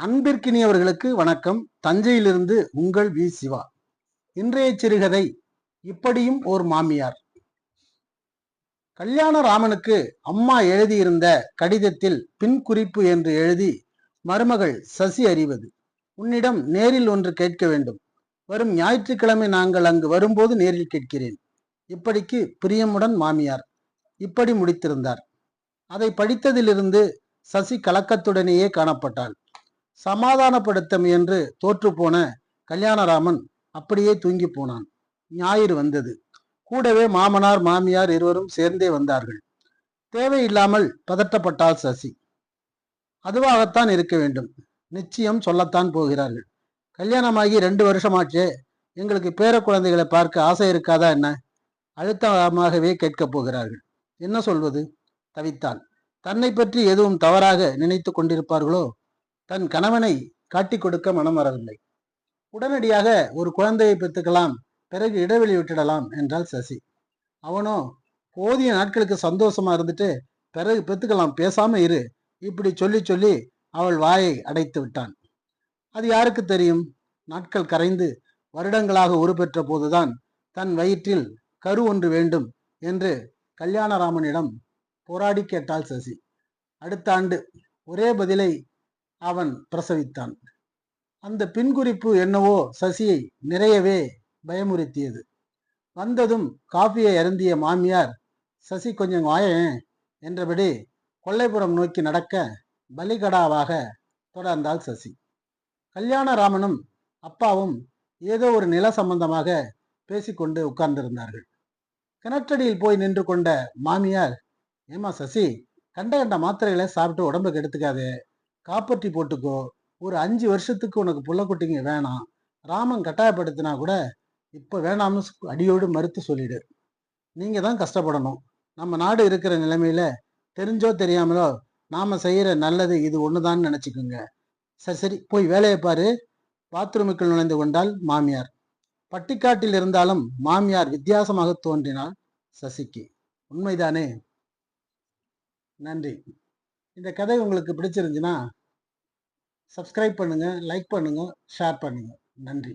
அன்பிற்கினியவர்களுக்கு வணக்கம். தஞ்சையிலிருந்து உங்கள் வி சிவா. இன்றைய சிறுகதை இப்படியும் ஓர் மாமியார். கல்யாணராமனுக்கு அம்மா எழுதியிருந்த கடிதத்தில் பின் குறிப்பு என்று எழுதி மருமகள் சசி அறிவது, உன்னிடம் நேரில் ஒன்று கேட்க வேண்டும். வரும் ஞாயிற்றுக்கிழமை நாங்கள் அங்கு வரும்போது நேரில் கேட்கிறேன். இப்படிக்கு பிரியமுடன் மாமியார். இப்படி முடித்திருந்தார். அதை படித்ததிலிருந்து சசி கலக்கத்துடனேயே காணப்பட்டாள். சமாதானப்படுத்த முயன்று தோற்றுப்போன கல்யாணராமன் அப்படியே தூங்கி போனான். ஞாயிறு வந்தது. கூடவே மாமனார் மாமியார் இருவரும் சேர்ந்தே வந்தார்கள். தேவையில்லாமல் பதட்டப்பட்டாள் சசி. அதுவாகத்தான் இருக்க வேண்டும். நிச்சயம் சொல்லத்தான் போகிறார்கள். கல்யாணமாகி 2 வருஷமாச்சே, எங்களுக்கு பேர குழந்தைகளை பார்க்க ஆசை இருக்காதா என்ன? அழுத்தமாகவே கேட்கப் போகிறார்கள். என்ன சொல்வது? தவித்தான். தன்னை பற்றி எதுவும் தவறாக நினைத்து கொண்டிருப்பார்களோ? தன் கணவனை காட்டிக் கொடுக்க மனம் வரவில்லை. உடனடியாக ஒரு குழந்தையை பெற்றுக்கலாம், பிறகு இடைவெளி விட்டுடலாம் என்றாள் சசி. அவனோ, போதிய நாட்களுக்கு சந்தோஷமா இருந்துட்டு பிறகு பெற்றுக்கலாம், பேசாம இரு, இப்படி சொல்லி சொல்லி அவள் வாயை அடைத்து விட்டான். அது யாருக்கு தெரியும்? நாட்கள் கரைந்து வருடங்களாக உருப்பெற்ற போதுதான் தன் வயிற்றில் கரு ஒன்று வேண்டும் என்று கல்யாணராமனிடம் போராடி கேட்டாள் சசி. அடுத்த ஆண்டு ஒரே பதிலை அவன் பிரசவித்தான். அந்த பின்குறிப்பு என்னவோ சசியை நிறையவே பயமுறுத்தியது. வந்ததும் காஃபியை அருந்திய மாமியார், சசி கொஞ்சம் வாயேன் என்றபடி கொல்லைப்புறம் நோக்கி நடக்க பலிகடாவாக தொடர்ந்தாள் சசி. கல்யாணராமனும் அப்பாவும் ஏதோ ஒரு நில சம்பந்தமாக பேசிக்கொண்டு உட்கார்ந்திருந்தார்கள். கிணற்றடியில் போய் நின்று கொண்ட மாமியார், ஏமா சசி, கண்ட கண்ட மாத்திரைகளை சாப்பிட்டு உடம்பு கெடுத்துக்காதே, காப்பற்றி போட்டுக்கோ, ஒரு 5 வருஷத்துக்கு உனக்கு புள்ள குட்டிங்க வேணாம். ராமன் கட்டாயப்படுத்தினா கூட இப்ப வேணாம்னு அடியோடு மறுத்து சொல்லிடு. நீங்க தான் கஷ்டப்படணும். நம்ம நாடு இருக்கிற நிலைமையில தெரிஞ்சோ தெரியாமலோ நாம செய்யற நல்லது இது ஒண்ணுதான் நினைச்சுக்குங்க. சரி சரி, போய் வேலையை பாரு. பாத்ரூமுக்குள் நுழைந்து கொண்டாள் மாமியார். பட்டிக்காட்டில் இருந்தாலும் மாமியார் வித்தியாசமாக தோன்றினாள் சசிக்கு. உண்மைதானே? நன்றி. இந்த கதை உங்களுக்கு பிடிச்சிருந்துச்சுன்னா சப்ஸ்கிரைப் பண்ணுங்க, லைக் பண்ணுங்க, ஷேர் பண்ணுங்க. நன்றி.